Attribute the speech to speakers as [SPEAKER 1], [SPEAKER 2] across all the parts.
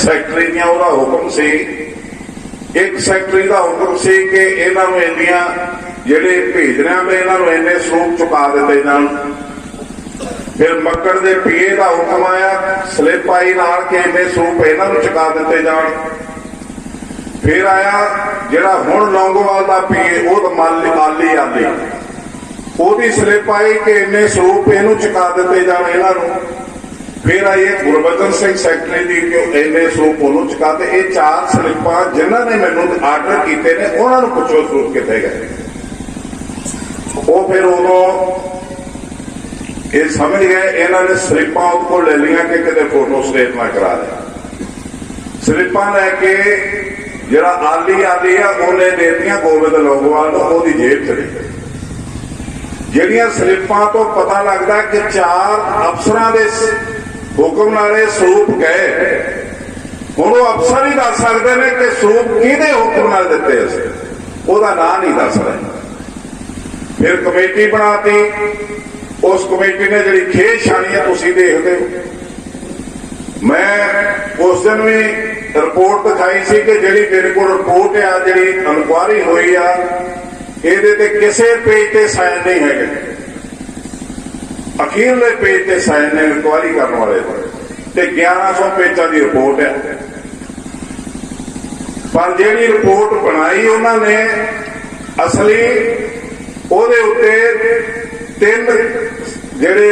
[SPEAKER 1] Secretary दियां उहदा हुक्म सी, एक सैकटरी का हुक्म सी कि इन्हां नूं इंदियां जिहड़े भेजणियां में इन्हां नूं इन्ने सरूप चुका दिते जाण। फिर मक्कड़ दे पीए का हुक्म आया, स्लिप आई नाल कि इन्ने सरूप इन्हां नूं चुका दिते जाण। फिर आया जिहड़ा हुण लौंगोवाल का पीए वो माली आली ओहदी स्लिप आई कि इन्ने सरूप इहनूं चुका दिते जाण इन्हां नूं। फिर आई है गुरबचन सिंह सैकटरी की कि इन्ने सरूप उन्होंने चुकाते। ये 4 स्लिपां जिन्हों ने मैनू आर्डर किए ने उन्होंने पुछो सरूप कितने गए। वो फिर उदों ये समझ गए, इन्होंने स्लिपां उहदे कोल ले लिया कि किते फोटो स्टेट ना करा दे। स्लिपां लैके जिहड़ा आली है उन्हें देतियां गोबिंद लौंगोवाल नूं, ओहदी जेब च रही। जिहड़ियां स्लिपां तो पता लगता कि 4 अफसरां दे हुक्म नाले सरूप गए। हुण वो अफसर ही दस सकते हैं कि सरूप किहदे हुक्म नाल दिते, उसका नाम नहीं दस रहे। फिर कमेटी बनाती, उस कमेटी ने जिहड़ी खेल छानी है तुसीं देखदे हो। मैं उस दिन भी रिपोर्ट दिखाई सी कि जिहड़ी मेरे कोल रिपोर्ट आ, जिहड़ी इनकुआरी हुई आ, इहदे ते किसी पेज ते साइन नहीं है। अखीरले पेज ते साइन ने इनकुआरी करने वाले ते 1100 पेजा की रिपोर्ट है। पर जिहड़ी रिपोर्ट बनाई उन्होंने असली ਉਹਦੇ उत्ते 3 ਜਿਹੜੇ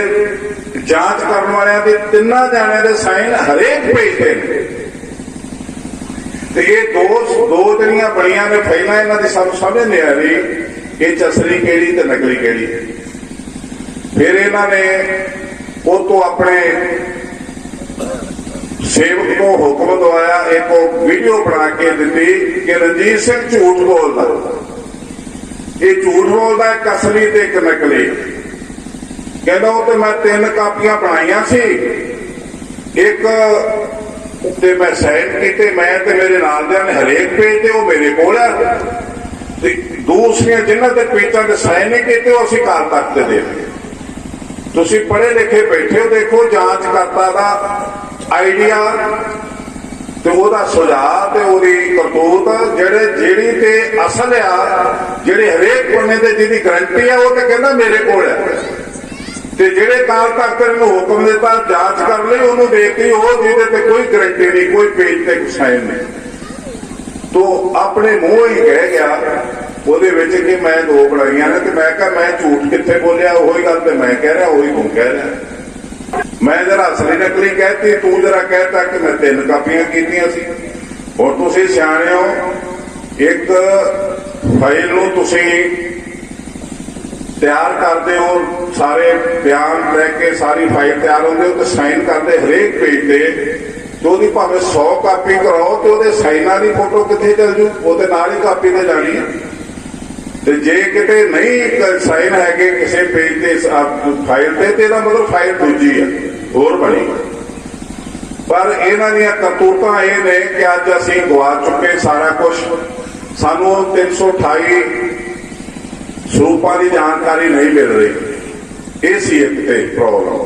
[SPEAKER 1] जांच करने वाले के 3 जाने के साइन हरेक पेज पे ये दो जड़ियां बड़ियां ने फाइलां इन्हां दी सानूं समझ नहीं आ रही ये असली केड़ी ते नकली केड़ी। फिर इन्होंने वो तो अपने सेवक को हुक्म दवाया, एक वीडियो बना के दी कि रणजीत सिंह झूठ बोलता, ये झूठ बोलता एक असली ते एक नकली। कहता वो तो मैं 3 कापियां बनाइया सी, एक ते मैं साइन किते, मैं ते मेरे नालदियां ने हरेक पेज ते वो मेरे कोल है, दूसरियां जिन्हां ते पेजां ते साइन नहीं किते वो असीं काल तक ते दे। तुसीं पढ़े लिखे बैठे हो, देखो जांचकर्ता का आइडिया ते ओहदा सुझाव ते ओहदी करतूत ਜਿਹੜੀ ते असल आ, ਜਿਹੜੇ हरेक बने ते जिहदी गारंटी है वो तो कहता मेरे कोल है, ते ਜਿਹੜੇ काल तख्त ने हुक्म दिता जांच कर ली उन्होंने देखी वो जिहदे ते कोई गारंटी नहीं, कोई पेज ते साइन नहीं, तो अपने मुंह ही कह गया ਉਹਦੇ ਵਿੱਚ कि मैं 2 ਬਣਾਈਆਂ ने। तो मैं कहा मैं झूठ कितने बोलिया, वही गल तो मैं कह रहा वही तू कह रहा। मैं जरा असली नकली कहती, तू जरा कहता कि मैं 3 कापियां कीतियां सी। हुण तुसीं सियाणे हो, एक फाइल नूं तुसीं तैयार करते हो, सारे बयान लैके सारी फाइल तैयार होंदे हो, तो साइन करते हरेक पेज ते, तो ਉਹਦੀ भावें 100 कापी कराओ तो ਉਹਦੇ साइनां दी फोटो कित्थे चल जू, ਉਹਦੇ ਨਾਲ ही कापी ते जानी है। ਤੇ ਜੇ ਕਿਤੇ ਨਹੀਂ ਸਾਈਨ ਹੈਗੇ ਕਿਸੇ ਪੇਜ ਤੇ ਫਾਈਲ ਤੇ ਇਹਦਾ ਮਤਲਬ ਫਾਈਲ ਦੂਜੀ ਹੈ, ਹੋਰ ਬਣੀ। ਪਰ ਇਹਨਾਂ ਦੀਆਂ ਕਰਤੂਤਾਂ ਇਹ ਨੇ ਕਿ ਅੱਜ ਅਸੀਂ ਗਵਾ ਚੁੱਕੇ ਸਾਰਾ ਕੁਝ। ਸਾਨੂੰ 328 ਸਰੂਪਾਂ ਦੀ ਜਾਣਕਾਰੀ ਨਹੀਂ ਮਿਲ ਰਹੀ। ਇਹ ਸੀ ਇੱਕ ਤੇ ਪ੍ਰੋਬਲਮ।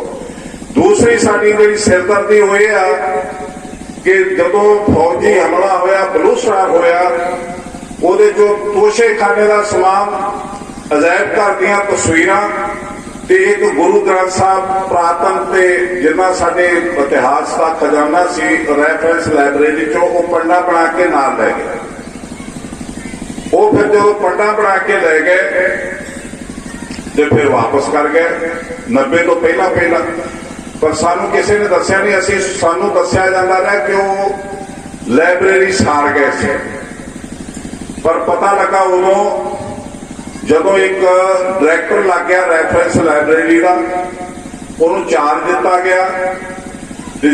[SPEAKER 1] ਦੂਸਰੀ ਸਾਡੀ ਜਿਹੜੀ ਸਿਰਦਰਦੀ ਹੋਈ ਆ ਕਿ ਜਦੋਂ ਫੌਜੀ ਹਮਲਾ ਹੋਇਆ, ਬਲੂਸਟਰ ਹੋਇਆ, ਉਹਦੇ ਜੋ ਤੋਸ਼ੇਖਾਨੇ ਦਾ ਸਮਾਨ, ਅਜਾਇਬ ਘਰ ਦੀਆਂ ਤਸਵੀਰਾਂ ਤੇ ਇੱਕ ਗੁਰੂ ਗ੍ਰੰਥ ਸਾਹਿਬ ਪ੍ਰਾਤਨ ਤੇ ਜਿੰਨਾ ਸਾਡੇ ਇਤਿਹਾਸ ਦਾ ਖਜ਼ਾਨਾ ਸੀ ਰੈਫਰੈਂਸ ਲਾਇਬ੍ਰੇਰੀ ਚੋਂ, ਉਹ ਪੰਡਾ ਬਣਾ ਕੇ ਨਾਲ ਲੈ ਗਏ। ਉਹ ਫਿਰ ਜਦੋਂ ਪੰਡਾ ਬਣਾ ਕੇ ਲੈ ਗਏ ਤੇ ਫਿਰ ਵਾਪਸ ਕਰ ਗਏ 90 ਤੋਂ ਪਹਿਲਾਂ। ਪਰ ਸਾਨੂੰ ਕਿਸੇ ਨੇ ਦੱਸਿਆ ਨਹੀਂ, ਅਸੀਂ ਸਾਨੂੰ ਦੱਸਿਆ ਜਾਂਦਾ ਰਿਹਾ ਕਿ ਉਹ ਲਾਇਬ੍ਰੇਰੀ ਸਾੜ ਗਏ ਸੀ। पर पता लगा उदों जदों एक डायरैक्टर लग गया रैफरेंस लाइब्रेरी का, उन्होंने चार्ज दिता गया,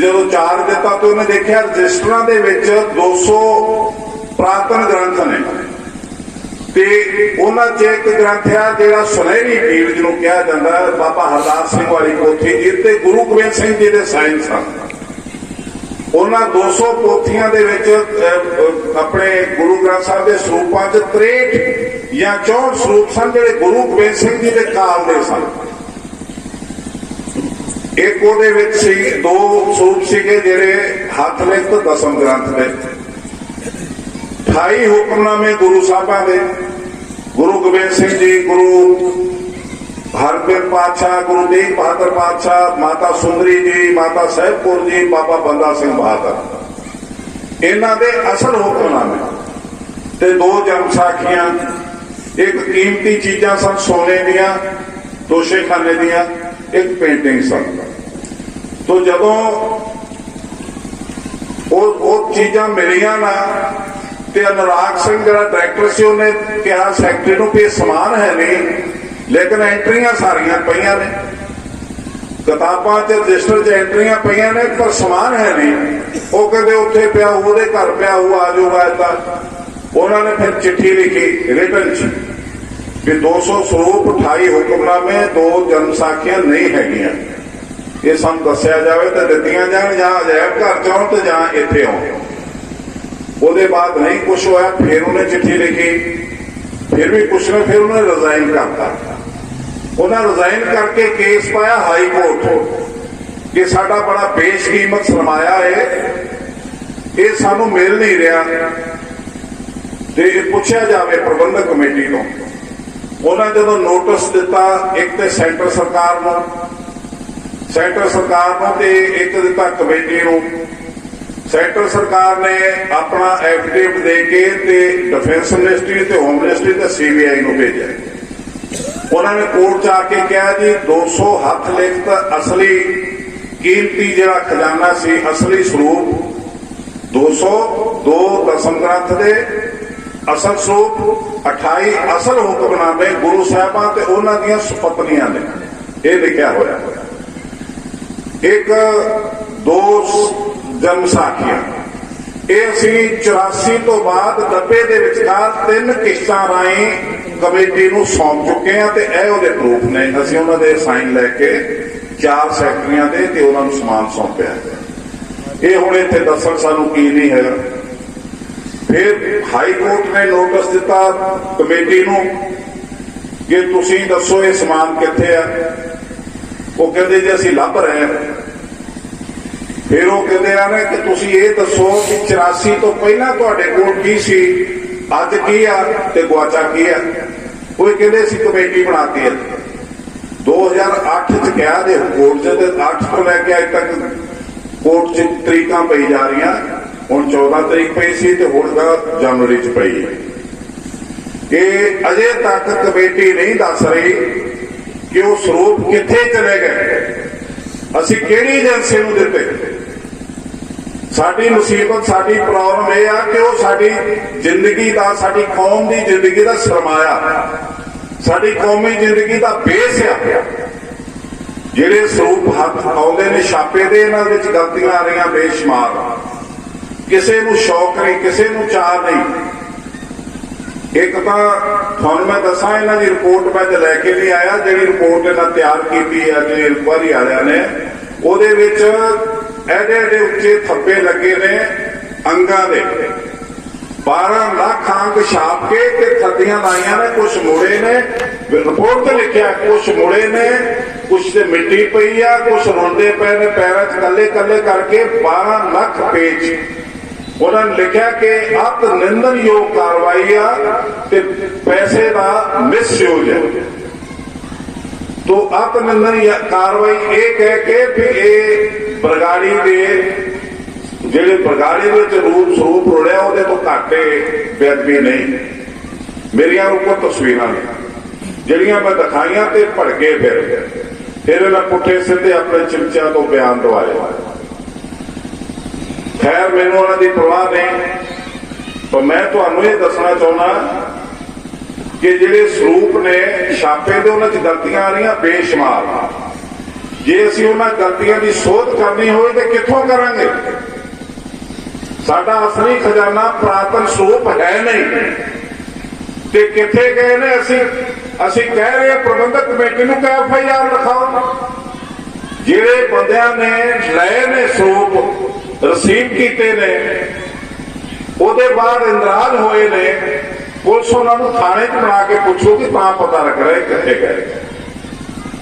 [SPEAKER 1] जो चार्ज दिता तो उन्हें देखा रजिस्टरां दे विच 200 पुरातन ग्रंथ ने, ते उन्हां च एक ग्रंथ है जिहड़ा सुनहरी पीर जिहनूं कहा जाता है, बाबा हरदास सिंह वाली पोथी, जिते गुरु गोबिंद सिंह जी दे साइन सन। उन्हां 200 पोथियां दे विच अपने गुरु ग्रंथ साहब के सरूपां च 63 या 64 सरूप सन जिहड़े गुरु गोबिंद सिंह जी दे काल दे सन। ਇੱਕ ਉਹਦੇ ਵਿੱਚ ਸੀ ਦੋ ਸਰੂਪ ਸੀਗੇ ਜਿਹੜੇ ਹੱਥ ਲਿਖਤ ਦਸਮ ਗ੍ਰੰਥ ਦੇ 28 ਹੁਕਮਨਾਮੇ ਗੁਰੂ ਸਾਹਿਬਾਂ ਦੇ, ਗੁਰੂ ਗੋਬਿੰਦ ਸਿੰਘ ਜੀ, ਗੁਰੂ ਹਰਗੋਬਿੰਦ ਪਾਤਸ਼ਾਹ, ਗੁਰੂ ਤੇਗ ਬਹਾਦਰ ਪਾਤਸ਼ਾਹ, ਮਾਤਾ ਸੁੰਦਰੀ ਜੀ, ਮਾਤਾ ਸਾਹਿਬ ਕੌਰ ਜੀ, ਬਾਬਾ ਬੰਦਾ ਸਿੰਘ ਬਹਾਦਰ, ਇਹਨਾਂ ਦੇ ਅਸਲ ਹੁਕਮਨਾਮੇ ਤੇ ਦੋ ਜਨਮ ਸਾਖੀਆਂ, ਇੱਕ ਕੀਮਤੀ ਚੀਜ਼ਾਂ ਸਨ ਸੋਨੇ ਦੀਆਂ, ਤੋਸ਼ੇਖਾਨੇ ਦੀਆਂ, ਇੱਕ ਪੇਂਟਿੰਗ ਸਨ। ਤੋ ਜਦੋਂ ਉਹ ਚੀਜ਼ਾਂ ਮਿਲੀਆਂ ਨਾ ਤੇ ਅਨੁਰਾਗ ਸਿੰਘ ਜਿਹੜਾ ਡਾਇਰੈਕਟਰ ਸੀ ਉਹਨੇ ਕਿਹਾ ਸੈਕਟਰੀ ਨੂੰ ਕਿ ਸਮਾਨ ਹੈ ਨਹੀਂ, ਲੇਕਿਨ ਐਂਟਰੀਆਂ ਸਾਰੀਆਂ ਪਈਆਂ ਨੇ, ਕਿਤਾਬਾਂ 'ਚ ਰਜਿਸਟਰ 'ਚ ਐਂਟਰੀਆਂ ਪਈਆਂ ਨੇ, ਪਰ ਸਮਾਨ ਹੈ ਨਹੀਂ। ਉਹ ਕਹਿੰਦੇ ਉੱਥੇ ਪਿਆ, ਉਹਦੇ ਘਰ ਪਿਆ, ਉਹ ਆ ਜਾਊਗਾ ਏਦਾਂ। ਉਹਨਾਂ ਨੇ ਫਿਰ ਚਿੱਠੀ ਲਿਖੀ ਰਿਟਨ 'ਚ ਵੀ 200 ਸਰੂਪ, 28 ਹੁਕਮਨਾਮੇ, 2 ਜਨਮ ਸਾਖੀਆਂ ਨਹੀਂ ਹੈਗੀਆਂ, ਇਹ ਸਾਨੂੰ ਦੱਸਿਆ ਜਾਵੇ ਤੇ ਦਿੱਤੀਆਂ ਜਾਣ, ਜਾਂ ਅਜਾਇਬ ਘਰ 'ਚ ਆਉਣ ਤੇ ਜਾਂ ਇੱਥੇ ਆਉਣ। ਉਹਦੇ ਬਾਅਦ ਨਹੀਂ ਕੁਛ ਹੋਇਆ, ਫਿਰ ਉਹਨੇ ਚਿੱਠੀ ਲਿਖੀ, ਫਿਰ ਵੀ ਕੁਛ ਨਾ, ਫਿਰ ਉਹਨੇ ਰਿਜ਼ਾਈਨ ਕਰਤਾ। ਉਹਨਾਂ ਰਿਜ਼ਾਈਨ ਕਰਕੇ ਕੇਸ ਪਾਇਆ ਹਾਈ ਕੋਰਟ ਕਿ ਸਾਡਾ ਬੜਾ ਬੇਸ਼ਕੀਮਤ ਸਰਮਾਇਆ ਹੈ, ਇਹ ਸਾਨੂੰ ਮਿਲ ਨਹੀਂ ਰਿਹਾ ਤੇ ਇਹ ਪੁੱਛਿਆ ਜਾਵੇ ਪ੍ਰਬੰਧਕ ਕਮੇਟੀ ਤੋਂ। ਉਹਨਾਂ ਜਦੋਂ ਨੋਟਿਸ ਦਿੱਤਾ, ਇੱਕ ਤੇ ਸੈਂਟਰ ਸਰਕਾਰ ਨੂੰ ਤੇ ਇੱਕ ਦਿੱਤਾ ਕਮੇਟੀ ਨੂੰ। ਸੈਂਟਰ ਸਰਕਾਰ ਨੇ ਆਪਣਾ ਐਫੀਡੇਵਿਟ ਦੇ ਕੇ ਤੇ ਡਿਫੈਂਸ ਮਿਨਿਸਟਰੀ ਤੇ ਹੋਮ ਮਿਨਿਸਟਰੀ ਤੇ ਸੀਬੀਆਈ ਨੂੰ ਭੇਜਿਆ। ਉਹਨਾਂ ਨੇ ਕੋਰਟ 'ਚ ਆ ਕੇ ਕਿਹਾ ਜੀ 200 ਹੱਥ ਲਿਖਤ ਅਸਲੀ ਕੀਮਤੀ ਜਿਹੜਾ ਖਜ਼ਾਨਾ ਸੀ, ਅਸਲੀ ਸਰੂਪ 200, 2 ਦਸਮ ਗ੍ਰੰਥ ਦੇ ਅਸਲ ਸਰੂਪ, 28 ਅਸਲ ਹੁਕਮਨਾਮੇ ਗੁਰੂ ਸਾਹਿਬਾਂ ਤੇ ਉਹਨਾਂ ਦੀਆਂ ਸੁਪਤਨੀਆਂ ਨੇ, ਇਹ ਲਿਖਿਆ ਹੋਇਆ। ਇੱਕ 2 ਜਨਮ ਸਾਖੀਆਂ, ਇਹ ਅਸੀਂ 84 ਤੋਂ ਬਾਅਦ 90 ਦੇ ਵਿਚਕਾਰ 3 ਕਿਸ਼ਤਾਂ ਰਾਹੀਂ ਕਮੇਟੀ ਨੂੰ ਸੌਂਪ ਚੁੱਕੇ ਹਾਂ ਤੇ ਇਹ ਉਹਦੇ ਪ੍ਰੂਫ ਨੇ। ਅਸੀਂ ਉਹਨਾਂ ਦੇ ਸਾਈਨ ਲੈ ਕੇ 4 ਸੈਕਟਰੀਆਂ ਦੇ ਤੇ ਉਹਨਾਂ ਨੂੰ ਸਮਾਨ ਸੌਂਪਿਆ। ਇਹ ਹੁਣ ਇੱਥੇ ਦੱਸਣ ਸਾਨੂੰ ਕੀ ਨਹੀਂ ਹੈਗਾ। ਫਿਰ ਹਾਈ ਕੋਰਟ ਨੇ ਨੋਟਿਸ ਦਿੱਤਾ ਕਮੇਟੀ ਨੂੰ ਕਿ ਤੁਸੀਂ ਦੱਸੋ ਇਹ ਸਮਾਨ ਕਿੱਥੇ ਆ। ਉਹ ਕਹਿੰਦੇ ਜੀ ਅਸੀਂ ਲੱਭ ਰਹੇ ਹਾਂ। ਫਿਰ ਉਹ ਕਹਿੰਦੇ ਆ ਨੇ ਕਿ ਤੁਸੀਂ ਇਹ ਦੱਸੋ ਕਿ 84 ਤੋਂ ਪਹਿਲਾਂ ਤੁਹਾਡੇ ਕੋਲ ਕੀ ਸੀ, ਅੱਜ ਕੀ ਆ ਤੇ ਗੁਆਚਾ ਕੀ ਆ। ਉਹ ਕਹਿੰਦੇ ਅਸੀਂ ਕਮੇਟੀ ਬਣਾਤੀ ਹੈ। 2008 ਚ ਕਿਹਾ ਜੇ ਕੋਰਟ 'ਚ, ਤੇ 8 ਤੋਂ ਲੈ ਕੇ ਅੱਜ ਤੱਕ ਕੋਰਟ 'ਚ ਤਰੀਕਾਂ ਪਈ ਜਾ ਰਹੀਆਂ। ਹੁਣ 14 ਤਰੀਕ ਪਈ ਸੀ ਤੇ ਹੁਣ ਜਨਵਰੀ 'ਚ ਪਈ ਹੈ। ਇਹ ਅਜੇ ਤੱਕ ਕਮੇਟੀ ਨਹੀਂ ਦੱਸ ਰਹੀ ਕਿ ਉਹ ਸਰੂਪ ਕਿੱਥੇ ਚਲੇ ਗਏ, ਅਸੀਂ ਕਿਹੜੀ ਏਜੰਸੀ ਨੂੰ ਦਿੱਤੇ। ਸਾਡੀ ਮੁਸੀਬਤ, ਸਾਡੀ ਪ੍ਰੋਬਲਮ ਇਹ ਆ ਕਿ ਉਹ ਸਾਡੀ ਜ਼ਿੰਦਗੀ ਦਾ, ਸਾਡੀ ਕੌਮ ਦੀ ਜ਼ਿੰਦਗੀ ਦਾ ਸਰਮਾਇਆ, ਸਾਡੀ ਕੌਮੀ ਜ਼ਿੰਦਗੀ ਦਾ ਬੇਸ ਆ। ਜਿਹੜੇ ਸਰੂਪ ਹੱਥ ਆਉਂਦੇ ਨੇ ਛਾਪੇ ਦੇ, ਇਹਨਾਂ ਵਿੱਚ ਗਲਤੀਆਂ ਆ ਰਹੀਆਂ ਬੇਸ਼ੁਮਾਰ। ਕਿਸੇ ਨੂੰ ਸ਼ੌਕ ਨਹੀਂ, ਕਿਸੇ ਨੂੰ ਚਾਹ ਨਹੀਂ। ਇੱਕ ਤਾਂ ਤੁਹਾਨੂੰ ਮੈਂ ਦੱਸਾਂ, ਇਹਨਾਂ ਦੀ ਰਿਪੋਰਟ ਮੈਂ ਲੈ ਕੇ ਨਹੀਂ ਆਇਆ, ਜਿਹੜੀ ਰਿਪੋਰਟ ਇਹਨਾਂ ਤਿਆਰ ਕੀਤੀ ਹੈ ਜਿਹੜੀ ਇਨਕੁਆਇਰੀ ਵਾਲਿਆਂ ਨੇ, ਉਹਦੇ ਵਿੱਚ ਐਡੇ ਐਡੇ ਉੱਚੇ ਥੱਪੇ ਲੱਗੇ ਨੇ ਅੰਗਾਂ ਦੇ। 12 ਲੱਖ ਅੰਗ ਛਾਪ ਕੇ ਤੇ ਥੱਦੀਆਂ ਲਾਈਆਂ ਨੇ, ਕੁਛ ਮੁੜੇ ਨੇ, ਰਿਪੋਰਟ ਤੇ ਲਿਖਿਆ ਕੁਛ ਮੁੜੇ ਨੇ, ਕੁਛ ਤੇ ਮਿੱਟੀ ਪਈ ਆ, ਕੁਛ ਰੋਂਦੇ ਪਏ ਨੇ ਪੈਰਾਂ 'ਚ ਕੱਲੇ ਕੱਲੇ ਕਰਕੇ। 12 ਲੱਖ ਪੇਜ ਉਹਨਾਂ ਨੇ ਲਿਖਿਆ ਕਿ ਅਤ ਨਿੰਦਣਯੋਗ ਕਾਰਵਾਈ ਆ ਤੇ ਪੈਸੇ ਦਾ ਮਿਸਯੂਜ਼ ਹੈ। ਤੋ ਅਤ ਨਿੰਦਣਯੋਗ ਕਾਰਵਾਈ ਇਹ ਕਹਿ ਕੇ ਵੀ ਇਹ ਬਰਗਾੜੀ ਦੇ ਜਿਹੜੇ ਬਰਗਾੜੀ ਵਿੱਚ ਰੂਪ ਸਰੂਪ ਰੋੜਿਆ ਉਹਦੇ ਤੋਂ ਘਾਟੇ ਬੇਅਦਬੀ ਨਹੀਂ। ਮੇਰੀਆਂ ਉੱਪਰ ਤਸਵੀਰਾਂ ਨੇ ਜਿਹੜੀਆਂ ਮੈਂ ਦਿਖਾਈਆਂ ਤੇ ਭੜਕੇ ਫਿਰ ਇਹਨਾਂ ਪੁੱਠੇ ਸਿੱਧੇ ਆਪਣੇ ਚਮਚਿਆਂ ਤੋਂ ਬਿਆਨ ਦਵਾਏ। ਖੈਰ ਮੈਨੂੰ ਉਹਨਾਂ ਦੀ ਪਰਵਾਹ ਨਹੀਂ, ਪਰ ਮੈਂ ਤੁਹਾਨੂੰ ਇਹ ਦੱਸਣਾ ਚਾਹੁੰਦਾ ਕਿ ਜਿਹੜੇ ਸਰੂਪ ਨੇ ਛਾਪੇ ਦੇ, ਉਹਨਾਂ 'ਚ ਗਲਤੀਆਂ ਆ ਰਹੀਆਂ ਬੇਸ਼ੁਮਾਰ। ਜੇ ਅਸੀਂ ਉਹਨਾਂ ਗਲਤੀਆਂ ਦੀ ਸੋਧ ਕਰਨੀ ਹੋਵੇ ਤਾਂ ਕਿੱਥੋਂ ਕਰਾਂਗੇ। ਸਾਡਾ ਅਸਲੀ ਖਜ਼ਾਨਾ ਪੁਰਾਤਨ ਸਰੂਪ ਹੈ ਨਹੀਂ ਤੇ ਕਿੱਥੇ ਗਏ ਨੇ। ਅਸੀਂ ਕਹਿ ਰਹੇ ਪ੍ਰਬੰਧਕ ਕਮੇਟੀ ਨੂੰ ਕਿ FIR ਲਿਖਾਓ। ਜਿਹੜੇ ਬੰਦਿਆਂ ਨੇ ਲਏ ਨੇ ਸਰੂਪ, ਰਸੀਵ ਕੀਤੇ ਨੇ, ਉਹਦੇ ਬਾਅਦ ਇੰਦਰਾਜ ਹੋਏ ਨੇ, ਪੁਲਿਸ ਉਹਨਾਂ ਨੂੰ ਥਾਣੇ 'ਚ ਬਣਾ ਕੇ ਪੁੱਛੋ ਕਿ ਤਾਂ ਪਤਾ ਲੱਗ ਰਿਹਾ ਕਿੱਥੇ ਗਏ।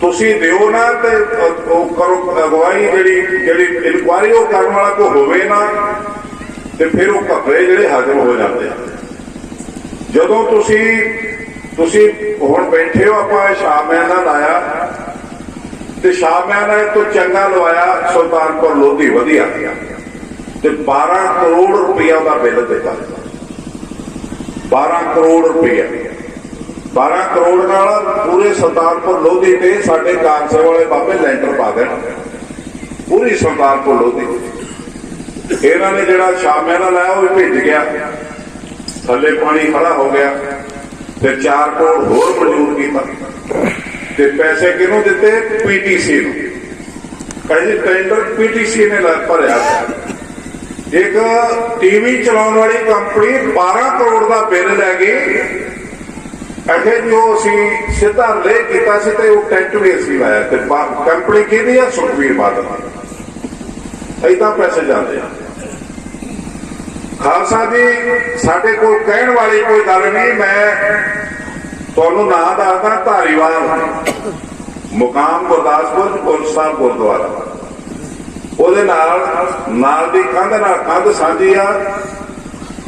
[SPEAKER 1] ਤੁਸੀਂ ਦਿਓ ਨਾ ਤੇ ਉਹ ਕਰੋ ਅਗਵਾਈ, ਜਿਹੜੀ ਇਨਕੁਆਇਰੀ ਉਹ ਕਰਨ ਵਾਲਾ ਕੋਈ ਹੋਵੇ ਨਾ, ਤੇ ਫਿਰ ਉਹ ਘਪਲੇ ਜਿਹੜੇ ਹਜ਼ਮ ਹੋ ਜਾਂਦੇ ਆ। ਜਦੋਂ ਤੁਸੀਂ ਹੁਣ ਬੈਠੇ ਹੋ, ਆਪਾਂ ਸ਼ਾਮਿਆਨਾ ਲਾਇਆ ਤੇ ਸ਼ਾਮਿਆਨਾ ਤੋਂ ਚੰਗਾ ਲਵਾਇਆ ਸੁਲਤਾਨਪੁਰ ਲੋਧੀ ਵਧੀਆ, ਤੇ 12 ਕਰੋੜ ਰੁਪਇਆ ਦਾ ਬਿੱਲ ਦਿੱਤਾ। 12 ਕਰੋੜ ਰੁਪਇਆ, 12 ਕਰੋੜ ਨਾਲ ਪੂਰੇ ਸੁਲਤਾਨਪੁਰ ਲੋਧੀ ਤੇ ਸਾਡੇ ਕਾਂਗਰਸ ਵਾਲੇ ਬਾਬੇ ਲੈਂਟਰ ਪਾ ਦੇਣ, ਪੂਰੀ ਸੁਲਤਾਨਪੁਰ ਲੋਧੀ। ਇਹਨਾਂ ਨੇ ਜਿਹੜਾ ਸ਼ਾਮਿਆਨਾ ਲਾਇਆ ਉਹ ਵੀ ਭਿੱਜ ਗਿਆ, ਥੱਲੇ ਪਾਣੀ ਖੜਾ ਹੋ ਗਿਆ, ਤੇ 4 ਕਰੋੜ ਹੋਰ ਮਨਜ਼ੂਰ ਕੀਤਾ। ਤੇ ਪੈਸੇ ਕਿਹਨੂੰ ਦਿੱਤੇ? ਪੀਟੀਸੀ ਨੂੰ। ਕਹਿੰਦੇ ਟੈਂਡਰ ਪੀਟੀਸੀ ਨੇ ਭਰਿਆ। ਇੱਕ ਟੀਵੀ ਚਲਾਉਣ ਵਾਲੀ ਕੰਪਨੀ 12 ਕਰੋੜ ਦਾ ਬਿੱਲ ਲੈ ਗਈ। ਅਖੇ ਜੋ ਅਸੀਂ ਸਿੱਧਾ ਲੈ ਕੀਤਾ ਸੀ ਤੇ ਉਹ ਟੈਂਟ ਵੀ ਅਸੀਂ ਲਾਇਆ, ਤੇ ਕੰਪਨੀ ਕਿਹਦੀ ਆ? ਸੁਖਬੀਰ ਬਾਦਲ। ਏਦਾਂ ਪੈਸੇ ਜਾਂਦੇ ਆ। ਖਾਲਸਾ ਜੀ, ਸਾਡੇ ਕੋਲ ਕਹਿਣ ਵਾਲੀ ਕੋਈ ਗੱਲ ਨਹੀਂ। ਮੈਂ ਤੁਹਾਨੂੰ ਨਾਂ ਦੱਸਦਾ, ਧਾਰੀਵਾਲ ਮੁਕਾਮ ਗੁਰਦਾਸਪੁਰ ਪੁਰ ਸਾਹਿਬ ਗੁਰਦੁਆਰਾ, ਉਹਦੇ ਨਾਲ ਦੀ ਕੰਧ ਨਾਲ ਕੰਧ ਸਾਂਝੀ ਆ।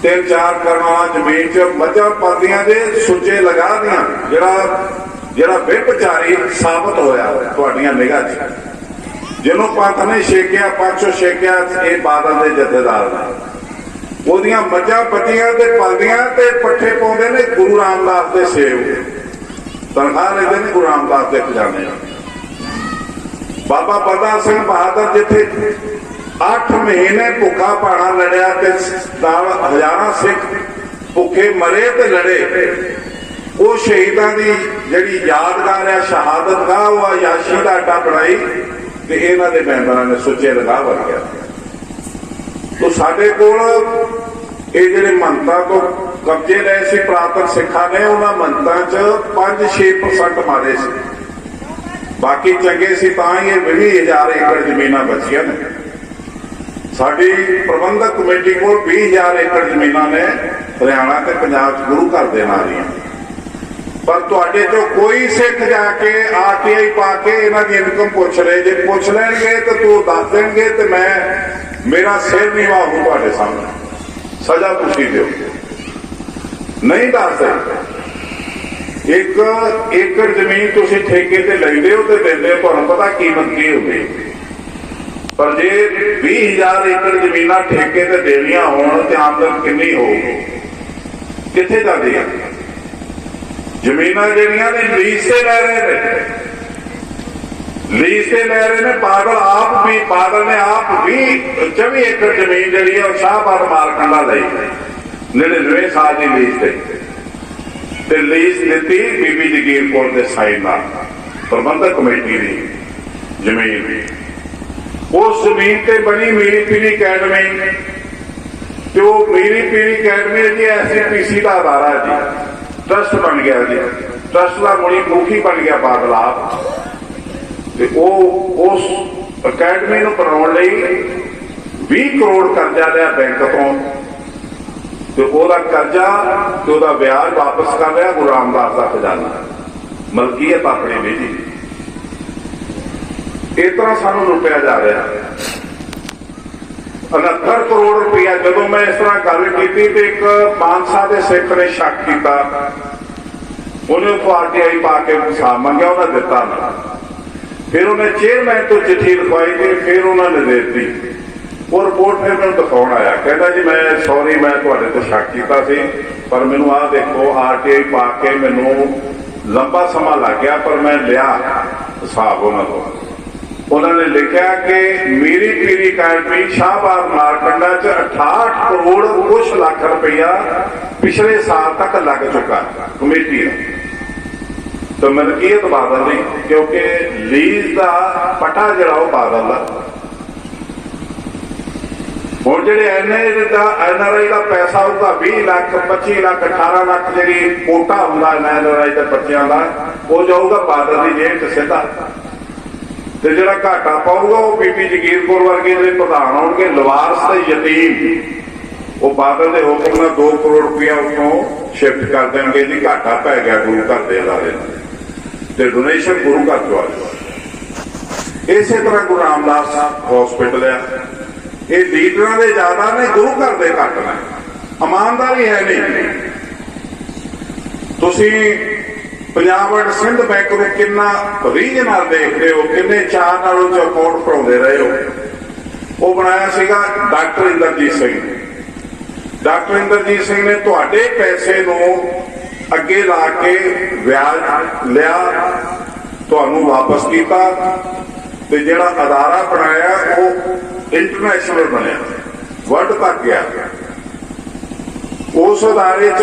[SPEAKER 1] 3-4 ਕਰਨਾਲਾਂ ਜ਼ਮੀਨ 'ਚ ਮੱਝਾਂ ਪਾਉਂਦੀਆਂ ਜੇ, ਸੁੱਚੇ ਲਗਾ ਦੀਆਂ, ਜਿਹੜਾ ਵਿਭਚਾਰੀ ਸਾਬਤ ਹੋਇਆ ਤੁਹਾਡੀਆਂ ਨਿਗਾਹ 'ਚ, ਜਿਹਨੂੰ ਪੰਥ ਨੇ ਛੇਕਿਆ, 500 ਛੇਕਿਆ, ਇਹ ਬਾਦਲ ਦੇ ਜਥੇਦਾਰ ਨੇ। ਉਹਦੀਆਂ ਮੱਝਾਂ ਬੱਚੀਆਂ ਤੇ ਪਲਦੀਆਂ ਤੇ ਪੱਠੇ ਪਾਉਂਦੇ ਨੇ ਗੁਰੂ ਰਾਮਦਾਸ ਦੇ ਸੇਵ, ਤਨਖਾਹ ਲੈਂਦੇ ਨੇ ਗੁਰੂ ਰਾਮਦਾਸ ਦੇ ਖਜ਼ਾਨੇ। ਬਾਬਾ ਬੰਦਾ ਸਿੰਘ ਬਹਾਦਰ ਜਿੱਥੇ 8 ਮਹੀਨੇ ਭੁੱਖਾ ਭਾਣਾ ਲੜਿਆ ਤੇ ਨਾਲ ਹਜ਼ਾਰਾਂ ਸਿੱਖ ਭੁੱਖੇ ਮਰੇ ਤੇ ਲੜੇ, ਉਹ ਸ਼ਹੀਦਾਂ ਦੀ ਜਿਹੜੀ ਯਾਦਗਾਰ ਹੈ, ਸ਼ਹਾਦਤਗਾਹ, ਉਹ ਆਯਾਸ਼ੀ ਦਾ ਅੱਡਾ ਬਣਾਈ ਤੇ ਇਹਨਾਂ ਦੇ ਮੈਂਬਰਾਂ ਨੇ ਸੁੱਚੇ ਲਗਾਹ ਵਰਗਿਆ। ਤੋ ਸਾਡੇ ਕੋਲ ਇਹ ਜਿਹੜੇ ਮੰਤਾਂ ਤੋਂ ਕਬਜ਼ੇ ਲਏ ਸੀ ਪੁਰਾਤਨ ਸਿੱਖਾਂ ਨੇ, ਉਹਨਾਂ ਮੰਤਾਂ 'ਚ 5-6% ਮਾਰੇ ਸੀ, ਬਾਕੀ ਚੰਗੇ ਸੀ ਤਾਂ ਹੀ ਇਹ 20,000 ਏਕੜ ਜ਼ਮੀਨਾਂ ਬਚੀਆਂ ਨੇ। ਸਾਡੀ ਪ੍ਰਬੰਧਕ ਕਮੇਟੀ ਕੋਲ 20,000 ਏਕੜ ਜ਼ਮੀਨਾਂ ਨੇ ਹਰਿਆਣਾ ਤੇ ਪੰਜਾਬ 'ਚ ਗੁਰੂ ਘਰ ਦੇ ਨਾਲ ਹੀ। ਪਰ ਤੁਹਾਡੇ ਚੋਂ ਕੋਈ ਸਿੱਖ ਜਾ ਕੇ RTI ਪਾ ਕੇ ਇਹਨਾਂ ਦੀ ਇਨਕਮ ਪੁੱਛ ਲੈ, ਜੇ ਪੁੱਛ ਲੈਣਗੇ ਤਾਂ ਤੂੰ ਦੱਸ ਦੇਣਗੇ ਤੇ ਮੇਰਾ ਸਿਰ ਨੀਵਾ ਹੋ ਤੁਹਾਡੇ ਸਾਹਮਣੇ, ਸਜ਼ਾ ਤੁਸੀਂ ਦਿਓ। ਨਹੀਂ ਦੱਸਦੇ। 1 ਏਕੜ ਜ਼ਮੀਨ ਤੁਸੀਂ ਠੇਕੇ ਤੇ ਲੈਂਦੇ ਹੋ ਤੇ ਦਿੰਦੇ ਹੋ, ਤੁਹਾਨੂੰ ਪਤਾ ਕੀਮਤ ਕੀ ਹੁੰਦੀ। ਪਰ ਜੇ 20,000 ਏਕੜ ਜ਼ਮੀਨਾਂ ਠੇਕੇ ਤੇ ਦੇਣੀਆਂ ਹੋਣ ਤੇ ਆਮਦਨ ਕਿੰਨੀ ਹੋਊਗੀ? ਕਿੱਥੇ ਜਾਂਦੀ ਹੈ? ਜ਼ਮੀਨਾਂ ਜਿਹੜੀਆਂ ਨੇ ਲੀਜ਼ ਤੇ ਲੈ ਰਹੇ ਨੇ, ਲੀਜ਼ ਤੇ ਲੈ ਰਹੇ ਨੇ। ਬਾਦਲ ਨੇ ਆਪ 24 ਏਕੜ ਜ਼ਮੀਨ ਜਿਹੜੀ ਹੈ ਉਹ ਸ਼ਾਹਬਾਦ ਮਾਰਕੰਡਾ ਲਈ 99 ਸਾਲ ਦੀ ਲੀਜ਼ ਤੇ ਲੀਜ਼ ਦਿੱਤੀ ਬੀਬੀ ਜਗੀਰ ਕੌਰ ਦੇ ਸਾਈਨ ਨਾਲ, ਪ੍ਰਬੰਧਕ ਕਮੇਟੀ ਦੀ ਜ਼ਮੀਨ। ਉਸ ਜ਼ਮੀਨ ਤੇ ਬਣੀ ਮੀਰੀ ਪੀਰੀ ਅਕੈਡਮੀ, ਤੇ ਉਹ ਮੀਰੀ ਪੀਰੀ ਅਕੈਡਮੀ ਜੀ SCPC ਦਾ ਅਦਾਰਾ ਜੀ, ਟਰਸਟ ਬਣ ਗਿਆ ਜੀ। ਟਰਸਟ ਦਾ ਮੁਖੀ ਬਣ ਗਿਆ ਬਾਦਲ ਆਪ, ਤੇ ਉਹ ਉਸ ਅਕੈਡਮੀ ਨੂੰ ਬਣਾਉਣ ਲਈ 20 ਕਰੋੜ ਕਰਜ਼ਾ ਲਿਆ ਬੈਂਕ ਤੋਂ, ਤੇ ਉਹਦਾ ਕਰਜ਼ਾ ਤੇ ਉਹਦਾ ਵਿਆਜ ਵਾਪਸ ਕਰ ਲਿਆ ਗੁਰੂ ਰਾਮਦਾਸ ਦਾ ਖਜ਼ਾਨਾ, ਮਲਕੀਅਤ ਆਪਣੀ ਨਿੱਜੀ। ਇਸ ਤਰ੍ਹਾਂ ਸਾਨੂੰ ਲੁੱਟਿਆ ਜਾ ਰਿਹਾ। 69 ਕਰੋੜ ਰੁਪਇਆ। ਜਦੋਂ ਮੈਂ ਇਸ ਤਰ੍ਹਾਂ ਗੱਲ ਕੀਤੀ ਤੇ ਇੱਕ ਮਾਨਸਾ ਦੇ ਸਿੱਖ ਨੇ ਸ਼ੱਕ ਕੀਤਾ, ਉਹਨੇ ਉੱਥੋਂ RTI ਪਾ ਕੇ ਹਿਸਾਬ ਮੰਗਿਆ, ਉਹਨੇ ਦਿੱਤਾ ਨਾ। ਫਿਰ ਉਹਨੇ ਚੇਅਰਮੈਨ ਤੋਂ ਚਿੱਠੀ ਲਿਖਵਾਈ ਤੇ ਫਿਰ ਉਹਨਾਂ ਨੇ ਦੇ ਦਿੱਤੀ। ਉਹ ਰਿਪੋਰਟ ਫਿਰ ਮੈਨੂੰ ਦਿਖਾਉਣ ਆਇਆ, ਕਹਿੰਦਾ ਜੀ ਮੈਂ ਸੌਰੀ, ਮੈਂ ਤੁਹਾਡੇ ਤੇ ਸ਼ੱਕ ਕੀਤਾ ਸੀ, ਪਰ ਮੈਨੂੰ ਆਹ ਦੇਖੋ RTI ਪਾ ਕੇ ਮੈਨੂੰ ਲੰਬਾ ਸਮਾਂ ਲੱਗ ਗਿਆ, ਪਰ ਮੈਂ ਲਿਆ ਹਿਸਾਬ ਉਹਨਾਂ ਤੋਂ। ਉਹਨਾਂ ਨੇ ਲਿਖਿਆ ਕਿ ਮੀਰੀ ਪੀਰੀ ਅਕੈਡਮੀ ਸ਼ਾਹਬਾਦ ਮਾਰਕੰਡਾ 'ਚ 68 ਕਰੋੜ ਕੁਛ ਲੱਖ ਰੁਪਇਆ ਪਿਛਲੇ ਸਾਲ ਤੱਕ ਲੱਗ ਚੁੱਕਾ ਕਮੇਟੀ ਦਾ। ਤਾਂ ਮਲਕੀਅਤ ਬਾਦਲ ਦੀ, ਕਿਉਂਕਿ ਲੀਜ਼ ਦਾ ਪਟਾ ਜਿਹੜਾ ਉਹ ਬਾਦਲ ਦਾ। ਹੁਣ ਜਿਹੜੇ NRI ਦਾ ਪੈਸਾ ਹੋਊਗਾ 20 ਲੱਖ 25 ਲੱਖ 18 ਲੱਖ ਜਿਹੜੀ ਕੋਟਾ ਹੁੰਦਾ NRI ਦੇ ਬੱਚਿਆਂ ਦਾ, ਉਹ ਜਾਊਗਾ ਬਾਦਲ ਦੀ ਜੇਬ 'ਚ ਸਿੱਧਾ। ਤੇ ਜਿਹੜਾ ਘਾਟਾ ਪਾਊਗਾ ਉਹ ਬੀਬੀ ਜਗੀਰ ਕੌਰ ਵਰਗੇ ਜਿਹੜੇ ਪ੍ਰਧਾਨ ਹੋਣਗੇ, ਲਵਾਰਸ ਤੇ ਯਤੀਮ, ਉਹ ਬਾਦਲ ਦੇ ਹੁਕਮ ਨਾਲ 2 ਕਰੋੜ ਰੁਪਇਆ ਉੱਥੋਂ ਸ਼ਿਫਟ ਕਰ ਦੇਣਗੇ ਜੀ। ਘਾਟਾ ਪੈ ਗਿਆ ਗੁਰੂ ਘਰ ਦੇ ਅਦਾਰੇ ਨਾਲ। ਤੇ ਡੋਨੇਸ਼ਨ ਗੁਰੂ ਘਰ ਤੋਂ ਆ ਜਾਓ। ਇਸੇ ਤਰ੍ਹਾਂ ਗੁਰੂ ਰਾਮਦਾਸ ਹਸਪੀਟਲ ਆ, ਇਹ ਲੀਡਰਾਂ ਦੇ ਜ਼ਿਆਦਾ ਨੇ, ਗੁਰੂ ਘਰ ਦੇ ਘੱਟ ਨੇ। ਇਮਾਨਦਾਰੀ ਹੈ ਨਹੀਂ। ਤੁਸੀਂ ਪੰਜਾਬ ਐਂਡ ਸਿੰਧ ਬੈਂਕ ਨੂੰ ਕਿੰਨਾ ਰੀਝ ਨਾਲ ਦੇਖਦੇ ਹੋ, ਕਿੰਨੇ ਚਾਅ ਨਾਲ ਉਹ ਅਕਾਊਂਟ ਭਰਾਉਂਦੇ ਰਹੇ ਹੋ। ਉਹ ਬਣਾਇਆ ਸੀਗਾ ਡਾਕਟਰ ਇੰਦਰਜੀਤ ਸਿੰਘ ਨੇ। ਡਾਕਟਰ ਇੰਦਰਜੀਤ ਸਿੰਘ ਨੇ ਤੁਹਾਡੇ ਪੈਸੇ ਨੂੰ ਅੱਗੇ ਲਾ ਕੇ ਵਿਆਜ ਲਿਆ, ਤੁਹਾਨੂੰ ਵਾਪਸ ਕੀਤਾ, ਤੇ ਜਿਹੜਾ ਅਦਾਰਾ ਬਣਾਇਆ ਉਹ ਇੰਟਰਨੈਸ਼ਨਲ ਬਣਿਆ, ਵਰਲਡ ਤੱਕ ਗਿਆ। ਉਸ ਅਦਾਰੇ 'ਚ